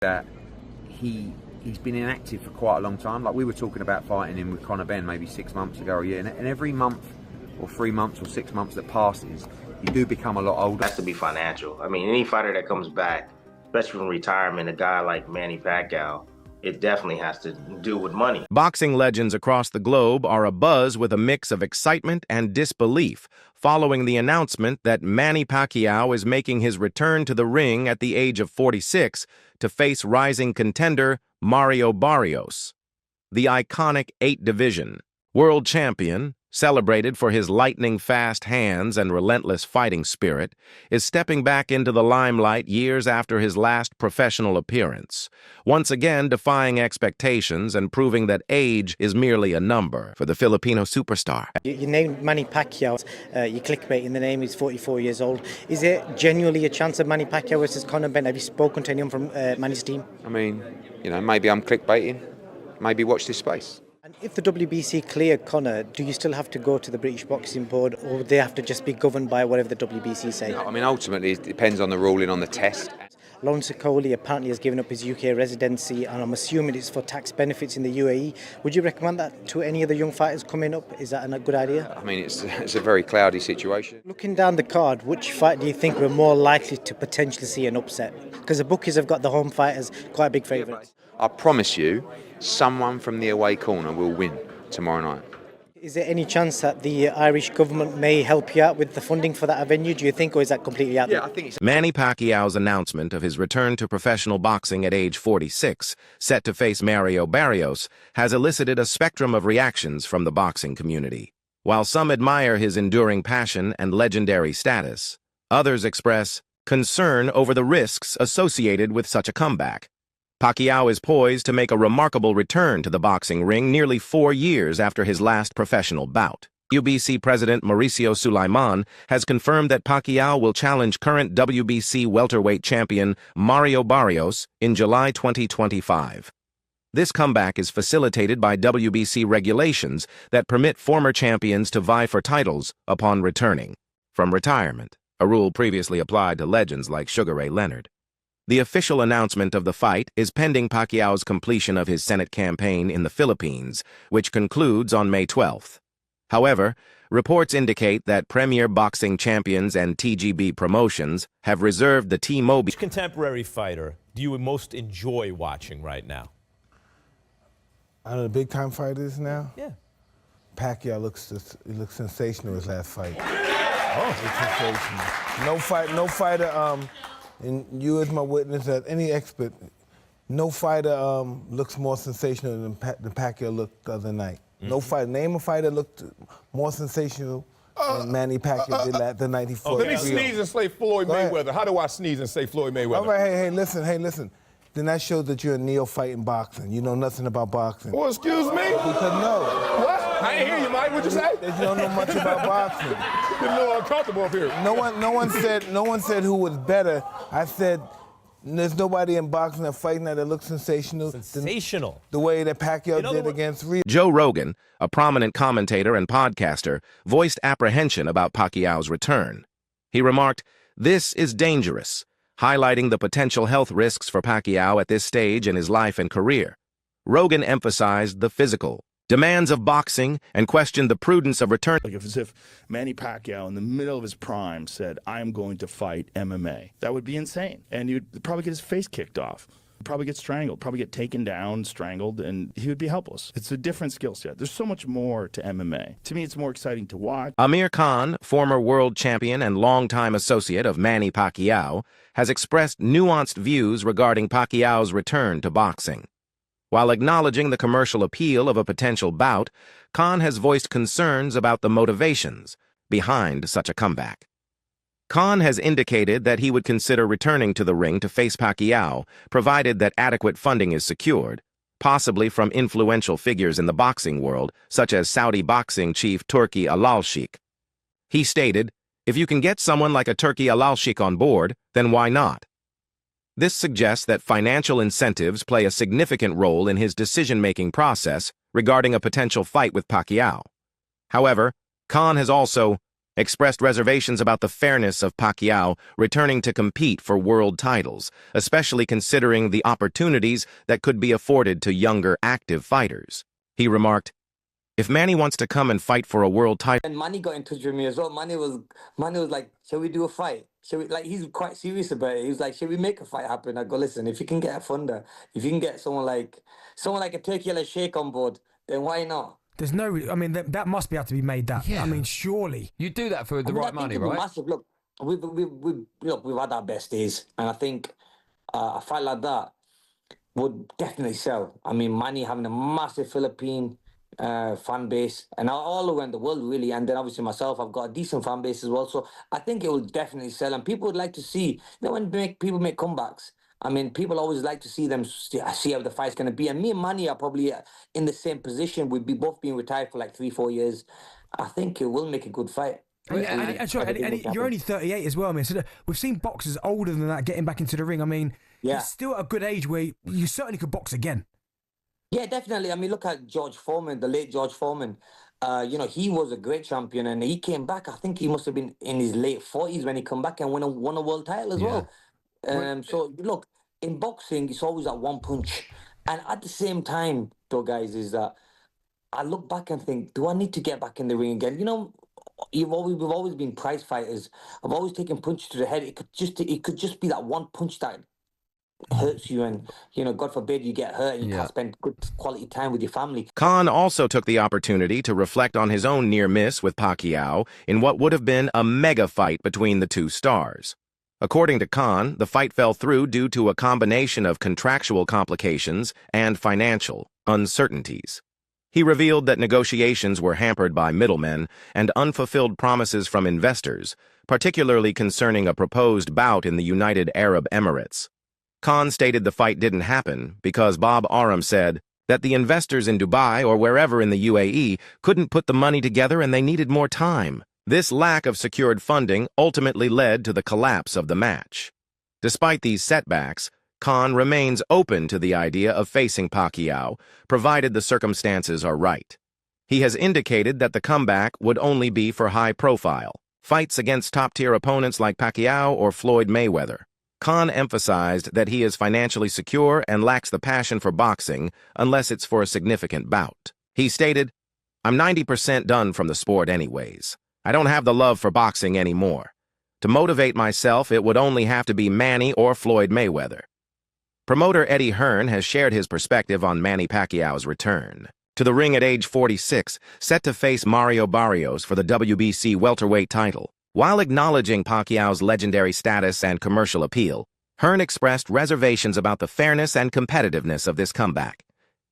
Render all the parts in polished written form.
that he's been inactive for quite a long time. Like we were talking about fighting him with Conor Benn maybe 6 months ago or a year, and every month or 3 months or 6 months that passes, you do become a lot older. It has to be financial. I mean, any fighter that comes back, especially from retirement, a guy like Manny Pacquiao, it definitely has to do with money. Boxing legends across the globe are abuzz with a mix of excitement and disbelief following the announcement that Manny Pacquiao is making his return to the ring at the age of 46 to face rising contender Mario Barrios. The iconic 8-division world champion, celebrated for his lightning-fast hands and relentless fighting spirit, is stepping back into the limelight years after his last professional appearance, once again defying expectations and proving that age is merely a number for the Filipino superstar. You named Manny Pacquiao, you clickbait in the name, he's 44 years old. Is there genuinely a chance of Manny Pacquiao versus Conor Benn? Have you spoken to anyone from Manny's team? I mean, maybe I'm clickbaiting. Maybe watch this space. And if the WBC clear Conor, do you still have to go to the British Boxing Board, or would they have to just be governed by whatever the WBC say? No, I mean, ultimately, it depends on the ruling on the test. Lawrence Okoli apparently has given up his UK residency, and I'm assuming it's for tax benefits in the UAE. Would you recommend that to any of the young fighters coming up? Is that a good idea? I mean, it's a very cloudy situation. Looking down the card, which fight do you think we're more likely to potentially see an upset? Because the bookies have got the home fighters quite big favourites. I promise you, someone from the away corner will win tomorrow night. Is there any chance that the Irish government may help you out with the funding for that venue, do you think, or is that completely out there? Yeah, I think it's... Manny Pacquiao's announcement of his return to professional boxing at age 46, set to face Mario Barrios, has elicited a spectrum of reactions from the boxing community. While some admire his enduring passion and legendary status, others express concern over the risks associated with such a comeback. Pacquiao is poised to make a remarkable return to the boxing ring nearly 4 years after his last professional bout. WBC President Mauricio Sulaiman has confirmed that Pacquiao will challenge current WBC welterweight champion Mario Barrios in July 2025. This comeback is facilitated by WBC regulations that permit former champions to vie for titles upon returning from retirement, a rule previously applied to legends like Sugar Ray Leonard. The official announcement of the fight is pending Pacquiao's completion of his Senate campaign in the Philippines, which concludes on May 12th. However, reports indicate that Premier Boxing Champions and TGB Promotions have reserved the T-Mobile... Which contemporary fighter do you most enjoy watching right now? Out of the big-time fighters now? Yeah. Pacquiao looks sensational his last fight. Oh, it's sensational. No fighter, and you as my witness, as any expert, no fighter looks more sensational than Pacquiao looked the other night. No fighter, name a fighter looked more sensational than Manny Pacquiao did the night he fought. Let me sneeze and say Floyd Mayweather. How do I sneeze and say Floyd Mayweather? All right, hey, listen. Then that shows that you're a neophyte in boxing. You know nothing about boxing. Well, excuse me? Because no. What? I didn't hear you, Mike. What'd you say? That you don't know much about boxing. Getting a little uncomfortable up here. No one said who was better. I said there's nobody in boxing that fighting that looks sensational. sensational. The way that Pacquiao did against Reed. Joe Rogan, a prominent commentator and podcaster, voiced apprehension about Pacquiao's return. He remarked, "This is dangerous," highlighting the potential health risks for Pacquiao at this stage in his life and career. Rogan emphasized the physical demands of boxing and questioned the prudence of return. Like as if Manny Pacquiao in the middle of his prime said, "I'm going to fight MMA." That would be insane. And he'd probably get his face kicked off. He'd probably get strangled, probably get taken down, strangled, and he would be helpless. It's a different skill set. There's so much more to MMA. To me, it's more exciting to watch. Amir Khan, former world champion and longtime associate of Manny Pacquiao, has expressed nuanced views regarding Pacquiao's return to boxing. While acknowledging the commercial appeal of a potential bout, Khan has voiced concerns about the motivations behind such a comeback. Khan has indicated that he would consider returning to the ring to face Pacquiao, provided that adequate funding is secured, possibly from influential figures in the boxing world, such as Saudi boxing chief Turki Al-Sheikh. He stated, "If you can get someone like a Turki Al-Sheikh on board, then why not?" This suggests that financial incentives play a significant role in his decision-making process regarding a potential fight with Pacquiao. However, Khan has also expressed reservations about the fairness of Pacquiao returning to compete for world titles, especially considering the opportunities that could be afforded to younger, active fighters. He remarked, "If Manny wants to come and fight for a world title..." And Manny got in touch with me as well. Manny was like, "Shall we do a fight? Shall we?" Like, he's quite serious about it. He was like, "Shall we make a fight happen?" I go, "Listen, if you can get a funder, if you can get someone like a Turkey Yellow Sheikh on board, then why not?" There's no, I mean, that must be able to be made. That, Yeah. I mean, surely You do that for the right money, right? Massive. Look, we've had our best days, and I think a fight like that would definitely sell. I mean, Manny having a massive Philippine fan base, and all around the world, really. And then obviously myself, I've got a decent fan base as well. So I think it will definitely sell, and people would like to see. You know, when people make comebacks, I mean, people always like to see them see how the fight's going to be. And me and Manny are probably in the same position. We'd be both being retired for like 3-4 years. I think it will make a good fight. And you're only 38 as well. I mean, so we've seen boxers older than that getting back into the ring. I mean, it's still at a good age where you certainly could box again. Yeah, definitely. I mean, look at George Foreman, the late George Foreman. You know, he was a great champion, and he came back. I think he must have been in his late 40s when he come back and won a world title as well. So look, in boxing, it's always that one punch. And at the same time, though, guys, is that I look back and think, do I need to get back in the ring again? You know, we've always been prize fighters. I've always taken punches to the head. It could just be that one punch that hurts you, and you know, God forbid you get hurt and you can't spend good quality time with your family. Khan also took the opportunity to reflect on his own near miss with Pacquiao in what would have been a mega fight between the two stars. According to Khan, the fight fell through due to a combination of contractual complications and financial uncertainties. He revealed that negotiations were hampered by middlemen and unfulfilled promises from investors, particularly concerning a proposed bout in the United Arab Emirates. Khan stated the fight didn't happen because Bob Arum said that the investors in Dubai or wherever in the UAE couldn't put the money together and they needed more time. This lack of secured funding ultimately led to the collapse of the match. Despite these setbacks, Khan remains open to the idea of facing Pacquiao, provided the circumstances are right. He has indicated that the comeback would only be for high-profile fights against top-tier opponents like Pacquiao or Floyd Mayweather. Khan emphasized that he is financially secure and lacks the passion for boxing unless it's for a significant bout. He stated, "I'm 90% done from the sport anyways. I don't have the love for boxing anymore. To motivate myself, it would only have to be Manny or Floyd Mayweather." Promoter Eddie Hearn has shared his perspective on Manny Pacquiao's return to the ring at age 46, set to face Mario Barrios for the WBC welterweight title. While acknowledging Pacquiao's legendary status and commercial appeal, Hearn expressed reservations about the fairness and competitiveness of this comeback.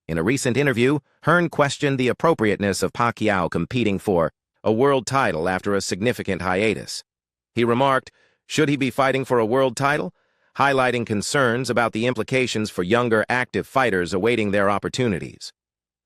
In a recent interview, Hearn questioned the appropriateness of Pacquiao competing for a world title after a significant hiatus. He remarked, should he be fighting for a world title? Highlighting concerns about the implications for younger, active fighters awaiting their opportunities.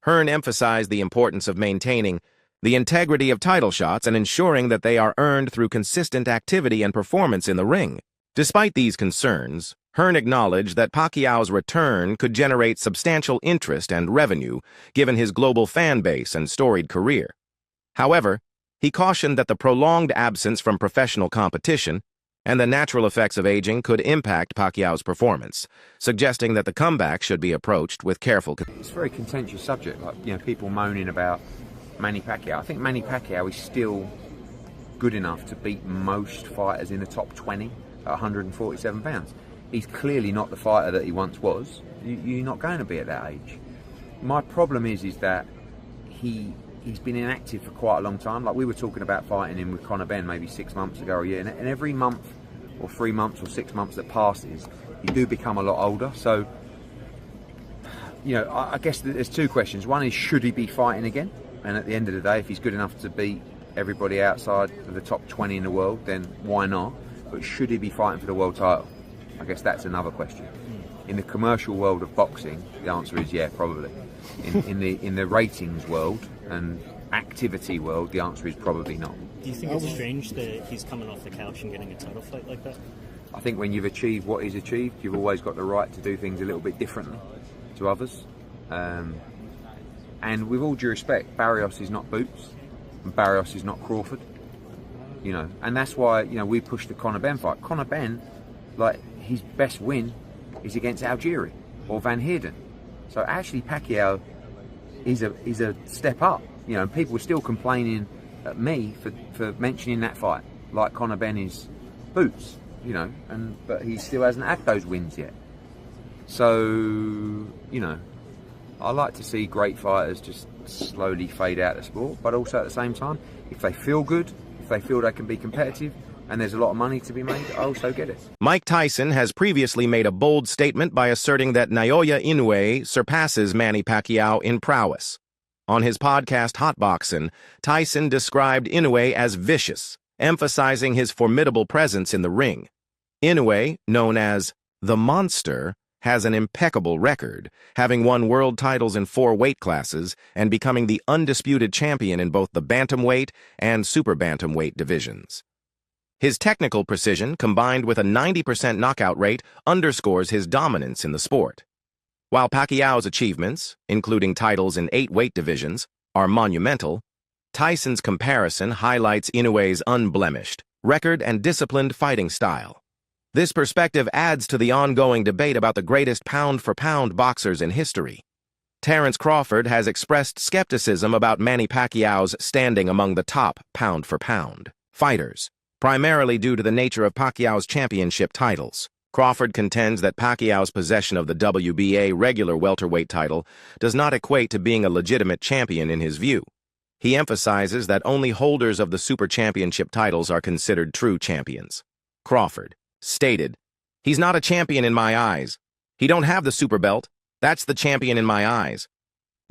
Hearn emphasized the importance of maintaining the integrity of title shots and ensuring that they are earned through consistent activity and performance in the ring. Despite these concerns, Hearn acknowledged that Pacquiao's return could generate substantial interest and revenue given his global fan base and storied career. However, he cautioned that the prolonged absence from professional competition and the natural effects of aging could impact Pacquiao's performance, suggesting that the comeback should be approached with careful consideration. It's a very contentious subject, like, you know, people moaning about Manny Pacquiao. I think Manny Pacquiao is still good enough to beat most fighters in the top 20 at 147 pounds. He's clearly not the fighter that he once was. You're not going to be at that age. My problem is that he's been inactive for quite a long time. Like, we were talking about fighting him with Conor Benn maybe 6 months ago or a year, and every month or 3 months or 6 months that passes, you do become a lot older. So, you know, I guess there's two questions. One is, should he be fighting again? And at the end of the day, if he's good enough to beat everybody outside of the top 20 in the world, then why not? But should he be fighting for the world title? I guess that's another question. In the commercial world of boxing, the answer is yeah, probably. In the ratings world and activity world, the answer is probably not. Do you think it's strange that he's coming off the couch and getting a title fight like that? I think when you've achieved what he's achieved, you've always got the right to do things a little bit differently to others. And with all due respect, Barrios is not Boots, and Barrios is not Crawford. you know, and that's why, you know, we pushed the Conor Benn fight. Conor Benn, like, his best win is against Algieri or Van Heerden. So actually Pacquiao is a step up, you know, and people were still complaining at me for mentioning that fight, like Conor Benn is boots, you know, but he still hasn't had those wins yet. So, you know, I like to see great fighters just slowly fade out of the sport, but also at the same time, if they feel good, if they feel they can be competitive, and there's a lot of money to be made, I also get it. Mike Tyson has previously made a bold statement by asserting that Naoya Inoue surpasses Manny Pacquiao in prowess. On his podcast Hot Boxin', Tyson described Inoue as vicious, emphasizing his formidable presence in the ring. Inoue, known as the Monster, has an impeccable record, having won world titles in 4 weight classes and becoming the undisputed champion in both the bantamweight and super bantamweight divisions. His technical precision, combined with a 90% knockout rate, underscores his dominance in the sport. While Pacquiao's achievements, including titles in 8 weight divisions, are monumental, Tyson's comparison highlights Inoue's unblemished record and disciplined fighting style. This perspective adds to the ongoing debate about the greatest pound-for-pound boxers in history. Terence Crawford has expressed skepticism about Manny Pacquiao's standing among the top pound-for-pound fighters, primarily due to the nature of Pacquiao's championship titles. Crawford contends that Pacquiao's possession of the WBA regular welterweight title does not equate to being a legitimate champion in his view. He emphasizes that only holders of the super championship titles are considered true champions. Crawford stated, "He's not a champion in my eyes. He don't have the super belt. That's the champion in my eyes."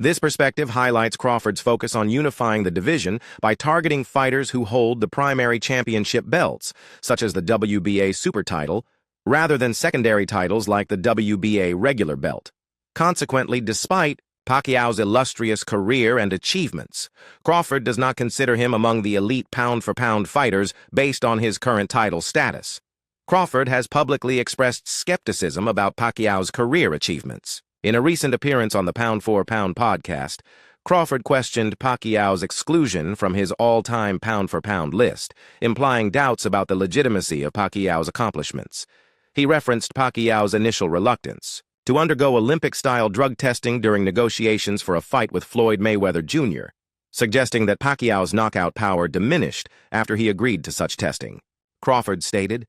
This perspective highlights Crawford's focus on unifying the division by targeting fighters who hold the primary championship belts, such as the WBA super title, rather than secondary titles like the WBA regular belt. Consequently, despite Pacquiao's illustrious career and achievements, Crawford does not consider him among the elite pound-for-pound fighters based on his current title status. Crawford has publicly expressed skepticism about Pacquiao's career achievements. In a recent appearance on the Pound for Pound podcast, Crawford questioned Pacquiao's exclusion from his all-time pound-for-pound list, implying doubts about the legitimacy of Pacquiao's accomplishments. He referenced Pacquiao's initial reluctance to undergo Olympic-style drug testing during negotiations for a fight with Floyd Mayweather Jr., suggesting that Pacquiao's knockout power diminished after he agreed to such testing. Crawford stated,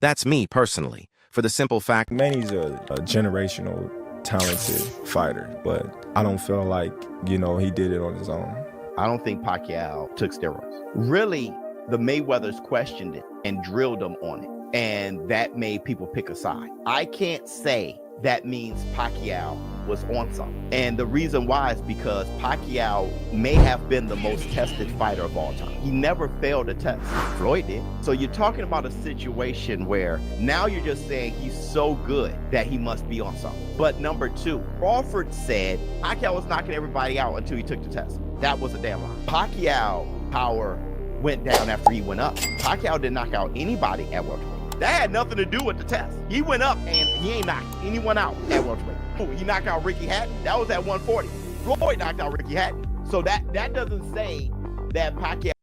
"That's me personally, for the simple fact Manny's a generational, talented fighter, but I don't feel like, you know, he did it on his own. I don't think Pacquiao took steroids. Really, the Mayweathers questioned it and drilled him on it, and that made people pick a side. I can't say that means Pacquiao was on something. And the reason why is because Pacquiao may have been the most tested fighter of all time. He never failed a test. Floyd did. So you're talking about a situation where now you're just saying he's so good that he must be on something. But number 2, Crawford said Pacquiao was knocking everybody out until he took the test. That was a damn lie. Pacquiao power went down after he went up. Pacquiao didn't knock out anybody at welterweight. That had nothing to do with the test. He went up and he ain't knocked anyone out at welterweight. He knocked out Ricky Hatton. That was at 140. Floyd knocked out Ricky Hatton. So that doesn't say that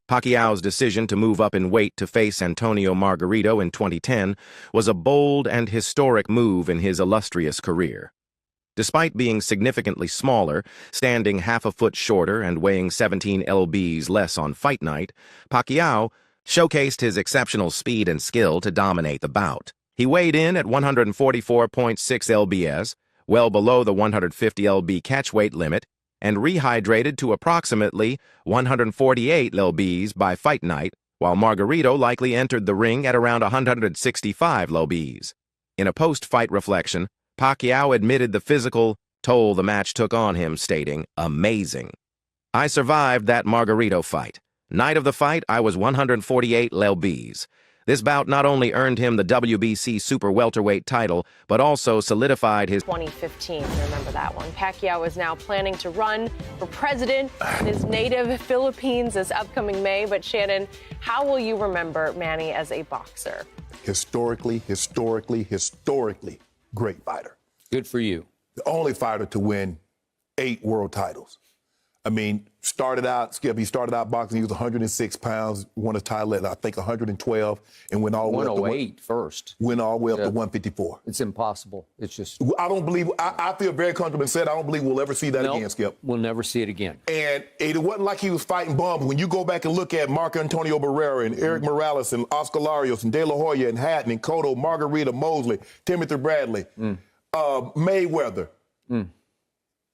Pacquiao's decision to move up in weight to face Antonio Margarito in 2010 was a bold and historic move in his illustrious career. Despite being significantly smaller, standing half a foot shorter and weighing 17 lbs less on fight night, Pacquiao showcased his exceptional speed and skill to dominate the bout. He weighed in at 144.6 lbs, well below the 150 lb catchweight limit, and rehydrated to approximately 148 lbs by fight night, while Margarito likely entered the ring at around 165 lbs. In a post-fight reflection, Pacquiao admitted the physical toll the match took on him, stating, "Amazing. I survived that Margarito fight. Night of the fight, I was 148 lbs. This bout not only earned him the WBC super welterweight title, but also solidified his 2015, remember that one. Pacquiao is now planning to run for president in his native Philippines this upcoming May. But Shannon, how will you remember Manny as a boxer? Historically great fighter. Good for you. The only fighter to win 8 world titles. I mean, he started out boxing, he was 106 pounds, won a title at, I think, 112, and went all the way up to 108 first. Went all the way up to 154. It's impossible. It's just... I don't believe, I feel very comfortable and said I don't believe we'll ever see that again, Skip. We'll never see it again. And it wasn't like he was fighting bums. When you go back and look at Marco Antonio Barrera and Eric Morales and Oscar Larios and De La Hoya and Hatton and Cotto, Margarita, Mosley, Timothy Bradley, Mayweather.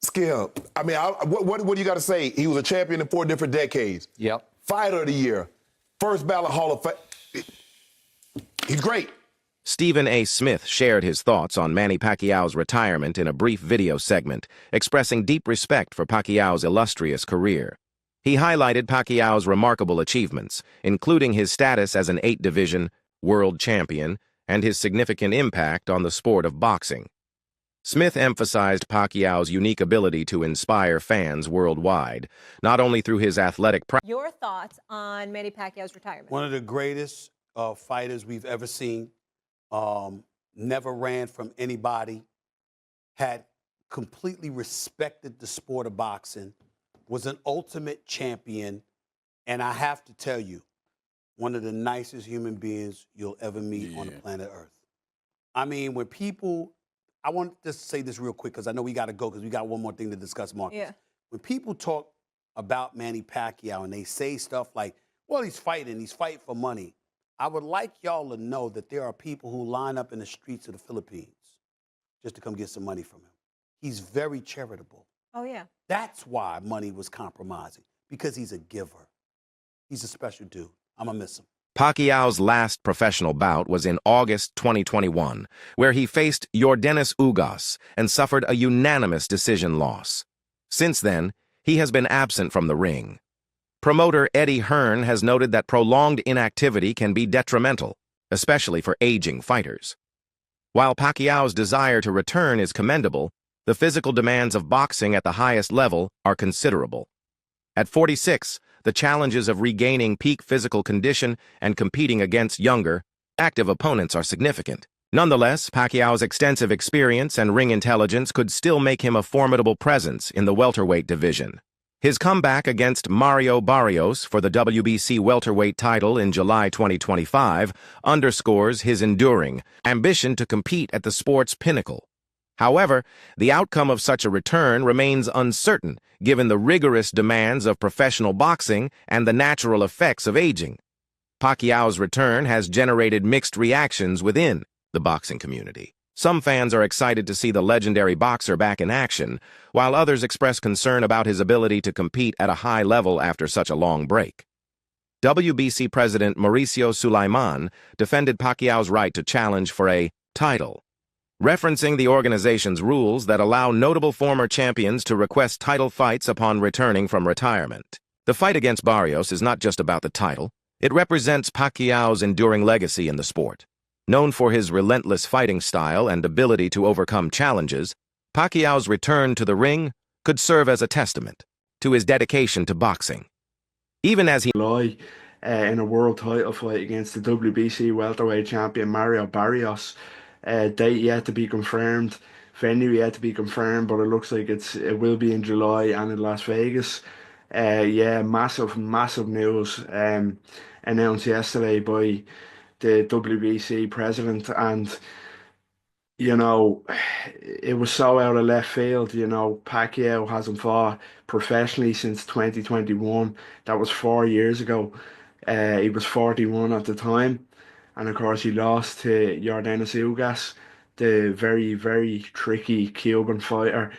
Skip. I mean, what do you got to say? He was a champion in 4 different decades. Yep. Fighter of the year. First ballot Hall of Fame. He's great. Stephen A. Smith shared his thoughts on Manny Pacquiao's retirement in a brief video segment, expressing deep respect for Pacquiao's illustrious career. He highlighted Pacquiao's remarkable achievements, including his status as an 8-division world champion and his significant impact on the sport of boxing. Smith emphasized Pacquiao's unique ability to inspire fans worldwide, not only through his athletic Your thoughts on Manny Pacquiao's retirement? One of the greatest fighters we've ever seen. Never ran from anybody. Had completely respected the sport of boxing. Was an ultimate champion. And I have to tell you, one of the nicest human beings you'll ever meet on the planet Earth. I mean, when people... I want to say this real quick because I know we got to go because we got one more thing to discuss, Marcus. Yeah. When people talk about Manny Pacquiao and they say stuff like, well, he's fighting for money, I would like y'all to know that there are people who line up in the streets of the Philippines just to come get some money from him. He's very charitable. Oh, yeah. That's why money was compromising, because he's a giver. He's a special dude. I'm going to miss him. Pacquiao's last professional bout was in August 2021, where he faced Yordenis Ugas and suffered a unanimous decision loss. Since then, he has been absent from the ring. Promoter Eddie Hearn has noted that prolonged inactivity can be detrimental, especially for aging fighters. While Pacquiao's desire to return is commendable, the physical demands of boxing at the highest level are considerable. At 46, the challenges of regaining peak physical condition and competing against younger, active opponents are significant. Nonetheless, Pacquiao's extensive experience and ring intelligence could still make him a formidable presence in the welterweight division. His comeback against Mario Barrios for the WBC welterweight title in July 2025 underscores his enduring ambition to compete at the sport's pinnacle. However, the outcome of such a return remains uncertain given the rigorous demands of professional boxing and the natural effects of aging. Pacquiao's return has generated mixed reactions within the boxing community. Some fans are excited to see the legendary boxer back in action, while others express concern about his ability to compete at a high level after such a long break. WBC President Mauricio Sulaiman defended Pacquiao's right to challenge for a title, referencing the organization's rules that allow notable former champions to request title fights upon returning from retirement. The fight against Barrios is not just about the title. It represents Pacquiao's enduring legacy in the sport. Known for his relentless fighting style and ability to overcome challenges, Pacquiao's return to the ring could serve as a testament to his dedication to boxing. Even as he in a world title fight against the WBC welterweight champion Mario Barrios, date yet to be confirmed, venue yet to be confirmed, but it looks like it will be in July and in Las Vegas. Massive news announced yesterday by the WBC president, and you know, it was so out of left field. You know, Pacquiao hasn't fought professionally since 2021. That was 4 years ago. He was 41 at the time. And of course, he lost to Yordenis Ugas, the very, very tricky Cuban fighter,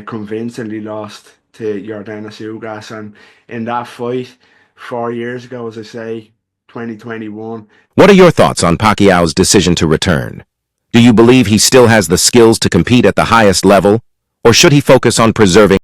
convincingly lost to Yordenis Ugas. And in that fight, 4 years ago, as I say, 2021. What are your thoughts on Pacquiao's decision to return? Do you believe he still has the skills to compete at the highest level, or should he focus on preserving